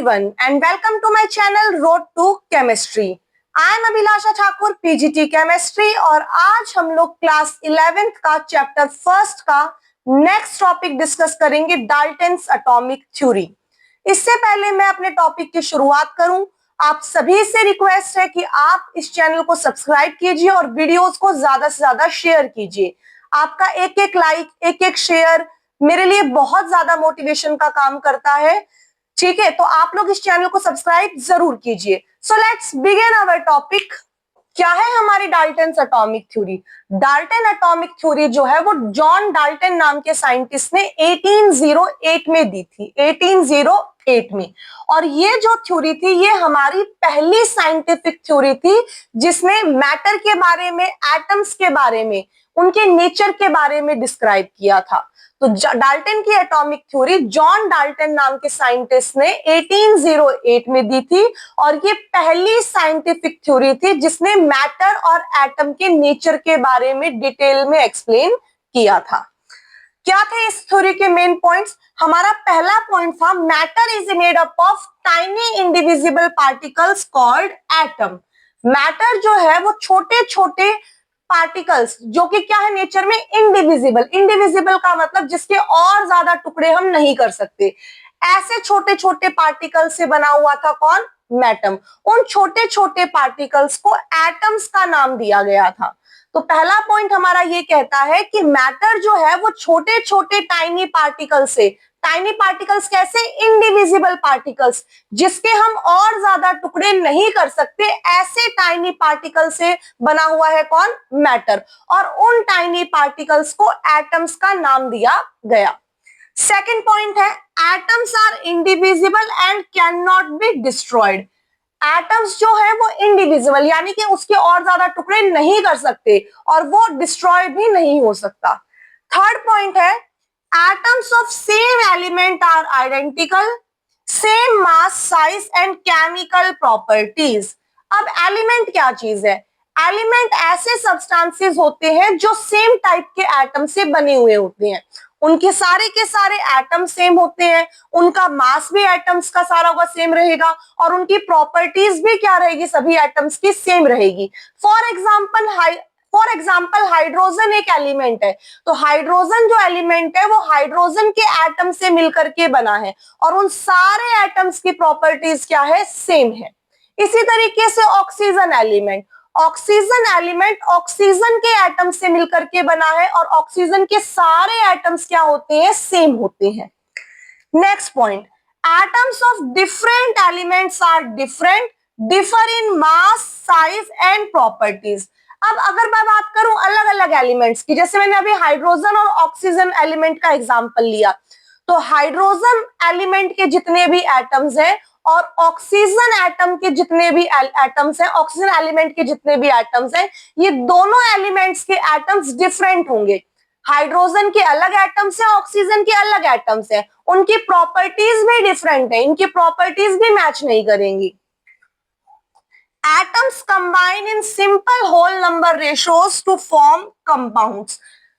everyone and welcome to my channel Road to Chemistry. I am Abhilasha Thakur, PGT Chemistry और आज हम लोग class 11th का chapter first का next topic discuss करेंगे, Dalton's atomic theory. इससे पहले मैं अपने टॉपिक की शुरुआत करूं, आप सभी से रिक्वेस्ट है कि आप इस चैनल को सब्सक्राइब कीजिए और वीडियोस को ज्यादा से ज्यादा शेयर कीजिए। आपका एक एक लाइक, एक एक शेयर मेरे लिए बहुत ज्यादा मोटिवेशन का काम करता है। ठीक है, तो आप लोग इस चैनल को सब्सक्राइब जरूर कीजिए। So let's begin our topic. क्या है हमारी Dalton's atomic theory? Dalton atomic theory जो है वो जॉन डाल्टन नाम के साइंटिस्ट ने 1808 में दी थी, 1808 में। और ये जो थ्योरी थी ये हमारी पहली साइंटिफिक थ्योरी थी जिसने मैटर के बारे में, एटम्स के बारे में, उनके नेचर के बारे में डिस्क्राइब किया था। तो डाल्टन की एटॉमिक थ्योरी जॉन डाल्टन नाम के साइंटिस्ट ने 1808 में दी थी और ये पहली साइंटिफिक थ्योरी थी जिसने मैटर और एटम के नेचर के बारे में डिटेल में एक्सप्लेन किया था। क्या थे इस थ्योरी के मेन पॉइंट्स? हमारा पहला पॉइंट था matter is made up of tiny indivisible particles called atom. Matter जो है वो छोटे छोटे पार्टिकल्स जो कि क्या है नेचर में, इंडिविजिबल। इंडिविजिबल का मतलब जिसके और ज्यादा टुकड़े हम नहीं कर सकते, ऐसे छोटे छोटे पार्टिकल से बना हुआ था कौन? मैटम। उन छोटे छोटे पार्टिकल्स को एटम्स का नाम दिया गया था। तो पहला पॉइंट हमारा ये कहता है कि मैटर जो है वो छोटे छोटे टाइनी पार्टिकल से, टाइनी पार्टिकल्स कैसे? इंडिविजिबल पार्टिकल्स जिसके हम और ज्यादा टुकड़े नहीं कर सकते, ऐसे टाइनी पार्टिकल से बना हुआ है कौन? मैटर। और उन टाइनी पार्टिकल्स को एटम्स का नाम दिया गया। सेकंड पॉइंट है atoms are indivisible and can not be destroyed. Atoms जो है वो इंडिविजिबल यानी कि उसके और ज्यादा टुकड़े नहीं कर सकते और वो डिस्ट्रॉय भी नहीं हो सकता। थर्ड पॉइंट है atoms of same element are identical, same mass, size and chemical properties। अब एलिमेंट क्या चीज है? एलिमेंट ऐसे सब्सटेंसेस होते हैं जो सेम टाइप के एटम से बने हुए होते हैं। उनके सारे के सारे एटम सेम होते हैं, उनका मास भी एटम्स का सारा होगा सेम रहेगा और उनकी प्रॉपर्टीज भी क्या रहेगी? सभी एटम्स की सेम रहेगी। फॉर एग्जाम्पल हाइड्रोजन एक एलिमेंट है, तो हाइड्रोजन जो एलिमेंट है वो हाइड्रोजन के एटम से मिलकर के बना है और उन सारे एटम्स की प्रॉपर्टीज क्या है? सेम है। इसी तरीके से ऑक्सीजन एलिमेंट, ऑक्सीजन के एटम से मिलकर के बना है और ऑक्सीजन के सारे एटम्स क्या होते हैं? सेम होते हैं। Next point, atoms of different elements are differ in mass, size and properties. अब अगर मैं बात करूं अलग अलग एलिमेंट्स की, जैसे मैंने अभी हाइड्रोजन और ऑक्सीजन एलिमेंट का एग्जांपल लिया, तो हाइड्रोजन एलिमेंट के जितने भी एटम्स हैं और ऑक्सीजन एटम के जितने भी एटम्स हैं, ऑक्सीजन एलिमेंट के जितने भी एटम्स हैं, ये दोनों एलिमेंट्स के एटम्स डिफरेंट होंगे। हाइड्रोजन के अलग एटम्स हैं, ऑक्सीजन के अलग एटम्स हैं, उनकी प्रॉपर्टीज भी डिफरेंट है, इनकी प्रॉपर्टीज भी मैच नहीं करेंगी। Atoms combine in simple whole number ratios to form compounds।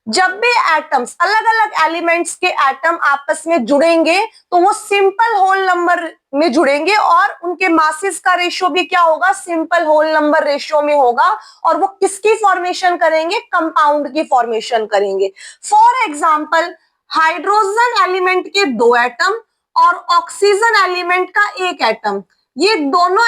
जब भी एटम्स, अलग अलग एलिमेंट्स के एटम आपस में जुड़ेंगे तो वो सिंपल होल नंबर में जुड़ेंगे और उनके मासेस का रेशियो भी क्या होगा? सिंपल होल नंबर रेशियो में होगा और वो किसकी फॉर्मेशन करेंगे? कंपाउंड की फॉर्मेशन करेंगे। फॉर एग्जाम्पल हाइड्रोजन एलिमेंट के 2 एटम और ऑक्सीजन एलिमेंट का 1 एटम, ये दोनों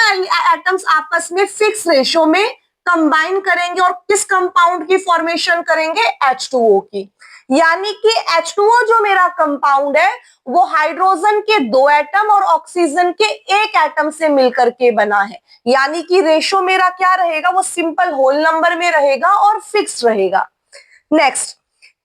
एटम्स आपस में फिक्स रेशियो में कंबाइन करेंगे और किस कंपाउंड की फॉर्मेशन करेंगे? H2O की। यानी कि H2O जो मेरा कंपाउंड है वो हाइड्रोजन के 2 एटम और ऑक्सीजन के 1 एटम से मिलकर के बना है। यानी कि रेशियो मेरा क्या रहेगा? वो सिंपल होल नंबर में रहेगा और फिक्स रहेगा। Next,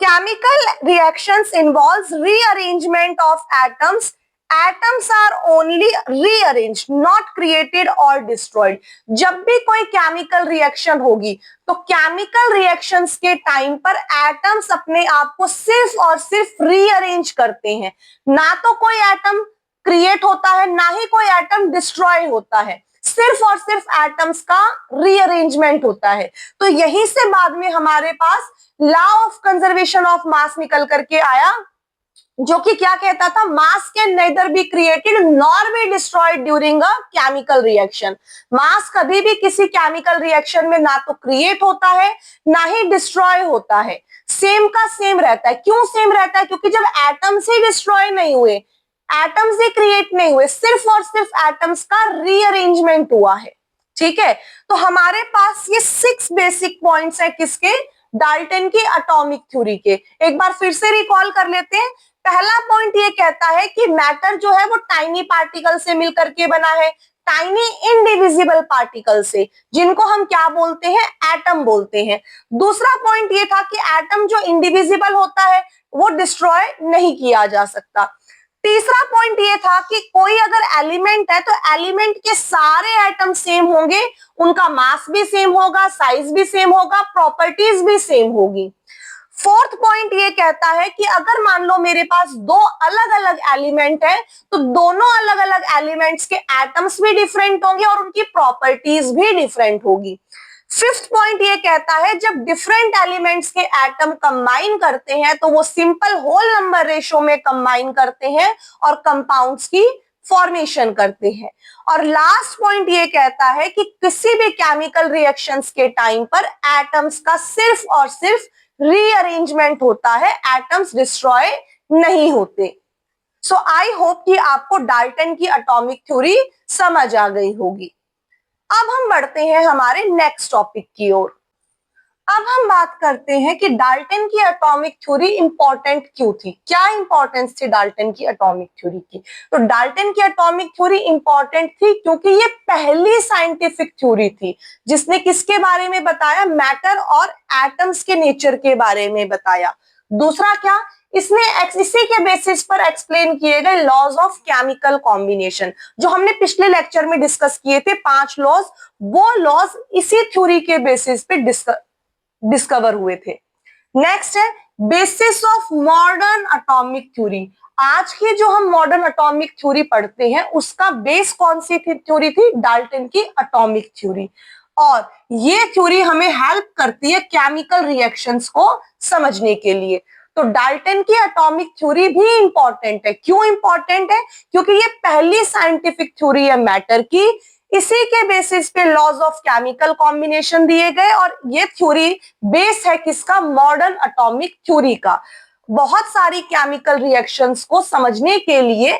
chemical reactions involves rearrangement of atoms. Atoms are only rearranged, not created or destroyed। जब भी कोई केमिकल रिएक्शन होगी तो केमिकल रिएक्शंस के टाइम पर एटम्स अपने आप को सिर्फ और सिर्फ रीअरेंज करते हैं, ना तो कोई एटम क्रिएट होता है ना ही कोई एटम डिस्ट्रॉय होता है, सिर्फ और सिर्फ एटम्स का रीअरेंजमेंट होता है। तो यहीं से बाद में हमारे पास law of conservation of mass निकल करके आया जो कि क्या कहता था, mass can neither be created nor be destroyed during a chemical reaction. Mass कभी भी किसी केमिकल रिएक्शन में ना तो क्रिएट होता है ना ही डिस्ट्रॉय होता है, सेम का सेम रहता है। क्यों सेम रहता है? क्योंकि जब एटम्स ही डिस्ट्रॉय नहीं हुए, एटम्स ही क्रिएट नहीं हुए, सिर्फ और सिर्फ एटम्स का रीअरेंजमेंट हुआ है। ठीक है, तो हमारे पास ये 6 बेसिक पॉइंट्स है किसके, डाल्टन की एटॉमिक थ्योरी के। एक बार फिर से रिकॉल कर लेते हैं। पहला पॉइंट ये कहता है कि मैटर जो है वो टाइनी पार्टिकल से मिलकर के बना है, टाइनी इनडिविजिबल पार्टिकल से, जिनको हम क्या बोलते हैं, एटम बोलते हैं। दूसरा पॉइंट ये था कि एटम जो इंडिविजिबल होता है वो डिस्ट्रॉय नहीं किया जा सकता। तीसरा पॉइंट ये था कि कोई अगर एलिमेंट है तो एलिमेंट के सारे एटम सेम होंगे, उनका मास भी सेम होगा, साइज भी सेम होगा, प्रॉपर्टीज भी सेम होगी। फोर्थ पॉइंट ये कहता है कि अगर मान लो मेरे पास दो अलग अलग एलिमेंट है तो दोनों अलग अलग एलिमेंट्स के एटम्स भी डिफरेंट होंगे और उनकी प्रॉपर्टीज भी डिफरेंट होगी। फिफ्थ पॉइंट ये कहता है जब डिफरेंट एलिमेंट्स के एटम कंबाइन करते हैं तो वो सिंपल होल नंबर रेशो में कंबाइन करते हैं और कंपाउंड्स की फॉर्मेशन करते हैं। और लास्ट पॉइंट ये कहता है कि किसी भी केमिकल रिएक्शंस के टाइम पर एटम्स का सिर्फ और सिर्फ रीअरेंजमेंट होता है, एटम्स डिस्ट्रॉय नहीं होते। सो आई होप कि आपको डाल्टन की एटॉमिक थ्योरी समझ आ गई होगी। अब हम बढ़ते हैं हमारे नेक्स्ट टॉपिक की ओर। अब हम बात करते हैं कि डाल्टन की एटॉमिक थ्योरी इंपॉर्टेंट क्यों थी, क्या इंपॉर्टेंस थी डाल्टन की एटॉमिक थ्योरी की। तो डाल्टन की एटॉमिक थ्योरी इंपॉर्टेंट थी क्योंकि ये पहली साइंटिफिक थ्योरी थी जिसने किसके बारे में बताया, मैटर और एटम्स के नेचर के बारे में बताया। दूसरा क्या, इसने इसी के बेसिस पर एक्सप्लेन किए गए लॉज ऑफ केमिकल कॉम्बिनेशन, जो हमने पिछले लेक्चर में डिस्कस किए थे 5 लॉज, वो लॉज इसी थ्योरी के बेसिस पे डिस्कवर हुए थे। नेक्स्ट है basis of modern atomic theory. आज की जो हम मॉडर्न एटॉमिक थ्योरी पढ़ते हैं उसका बेस कौन सी थ्योरी थी, डाल्टन की एटॉमिक थ्योरी। और ये थ्योरी हमें हेल्प करती है केमिकल रिएक्शंस को समझने के लिए। तो डाल्टन की एटॉमिक थ्योरी भी इंपॉर्टेंट है। क्यों इंपॉर्टेंट है? क्योंकि ये पहली साइंटिफिक थ्योरी है मैटर की, इसी के बेसिस पे लॉज ऑफ केमिकल कॉम्बिनेशन दिए गए और ये थ्योरी बेस है किसका, मॉडर्न एटॉमिक थ्योरी का। बहुत सारी केमिकल रिएक्शंस को समझने के लिए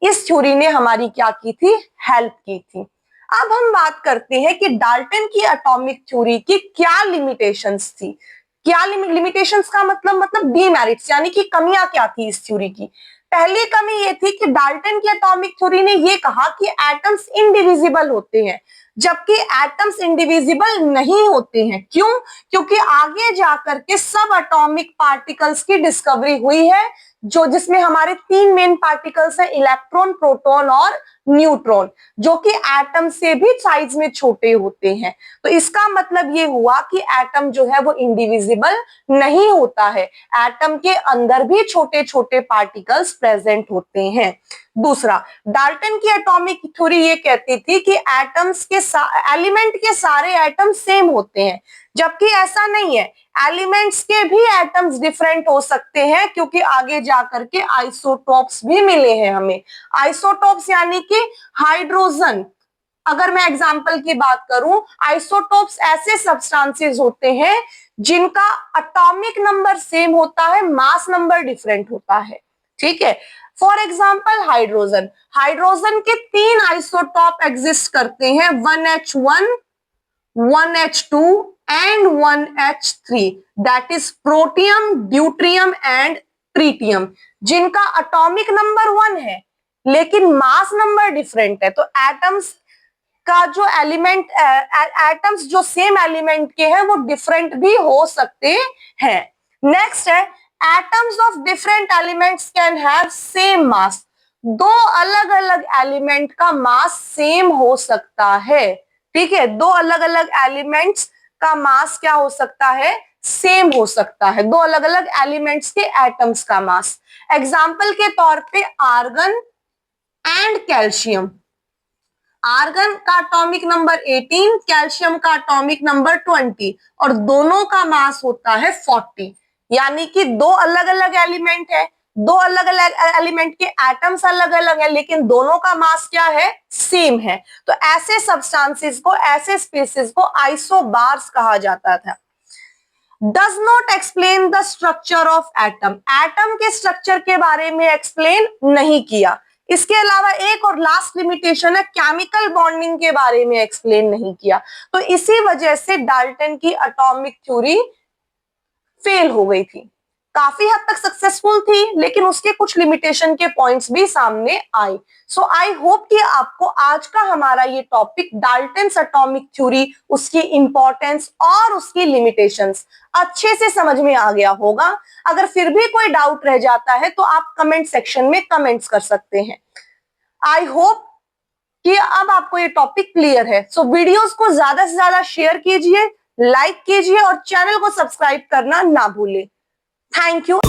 इस थ्योरी ने हमारी क्या की थी, हेल्प की थी। अब हम बात करते हैं कि डाल्टन की एटॉमिक थ्योरी की क्या लिमिटेशंस थी। क्या लिमिटेशंस का मतलब डीमेरिट्स, यानी कि कमियां क्या थी इस थ्योरी की। पहली कमी ये थी कि डाल्टन की एटॉमिक थ्योरी ने ये कहा कि एटम्स इंडिविजिबल होते हैं, जबकि एटम्स इंडिविजिबल नहीं होते हैं। क्यों? क्योंकि आगे जाकर के सब एटॉमिक पार्टिकल्स की डिस्कवरी हुई है, जो जिसमें हमारे 3 मेन पार्टिकल्स हैं, इलेक्ट्रॉन, प्रोटॉन और न्यूट्रॉन, जो कि एटम से भी साइज में छोटे होते हैं। तो इसका मतलब ये हुआ कि एटम जो है वो इंडिविजिबल नहीं होता है, एटम के अंदर भी छोटे छोटे पार्टिकल्स प्रेजेंट होते हैं। दूसरा, डाल्टन की एटॉमिक थ्योरी ये कहती थी कि एटम्स के एलिमेंट के सारे एटम सेम होते हैं, जबकि ऐसा नहीं है, एलिमेंट्स के भी एटम्स डिफरेंट हो सकते हैं, क्योंकि आगे जाकर के आइसोटोप्स भी मिले हैं हमें। आइसोटोप्स यानी कि हाइड्रोजन। अगर मैं एग्जांपल की बात करूं, आइसोटोप्स ऐसे सब्सटेंसेस होते हैं जिनका एटॉमिक नंबर सेम होता है, मास नंबर डिफरेंट होता है। ठीक है, फॉर एग्जाम्पल हाइड्रोजन, हाइड्रोजन के 3 आइसोटॉप एग्जिस्ट करते हैं, 1H1, 1H2 and 1H3, that is protium, deuterium and tritium, जिनका एटॉमिक नंबर 1 है लेकिन मास नंबर डिफरेंट है। तो एटम्स का जो एलिमेंट, एटम्स जो सेम एलिमेंट के हैं वो डिफरेंट भी हो सकते हैं। नेक्स्ट है atoms of different elements can have same mass. दो अलग अलग एलिमेंट का मास सेम हो सकता है। ठीक है, दो अलग अलग एलिमेंट्स का मास क्या हो सकता है, सेम हो सकता है, दो अलग अलग एलिमेंट्स के एटम्स का मास। एग्जाम्पल के तौर पे आर्गन एंड कैल्शियम, आर्गन का एटॉमिक नंबर 18, कैल्शियम का एटॉमिक नंबर 20 और दोनों का मास होता है 40। यानी कि दो अलग अलग एलिमेंट है, दो अलग अलग एलिमेंट के एटम्स अलग अलग है, लेकिन दोनों का मास क्या है, सेम है। तो ऐसे सब्सटेंसेस को, ऐसे स्पीसीज को आइसोबार्स कहा जाता था। Does not explain the structure of atom, atom के स्ट्रक्चर के बारे में एक्सप्लेन नहीं किया। इसके अलावा एक और लास्ट लिमिटेशन है, केमिकल बॉन्डिंग के बारे में एक्सप्लेन नहीं किया। तो इसी वजह से डाल्टन की एटॉमिक थ्योरी फेल हो गई थी। काफी हद तक सक्सेसफुल थी, लेकिन उसके कुछ लिमिटेशन के पॉइंट्स भी सामने आए। सो आई होप कि आपको आज का हमारा ये टॉपिक डाल्टन्स एटॉमिक थ्योरी, उसकी इंपॉर्टेंस और उसकी लिमिटेशंस अच्छे से समझ में आ गया होगा। अगर फिर भी कोई डाउट रह जाता है तो आप कमेंट सेक्शन में कमेंट्स कर सकते हैं। आई होप कि अब आपको ये टॉपिक क्लियर है। सो वीडियोस को ज्यादा से ज्यादा शेयर कीजिए, लाइक कीजिए और चैनल को सब्सक्राइब करना ना भूलें। Thank you.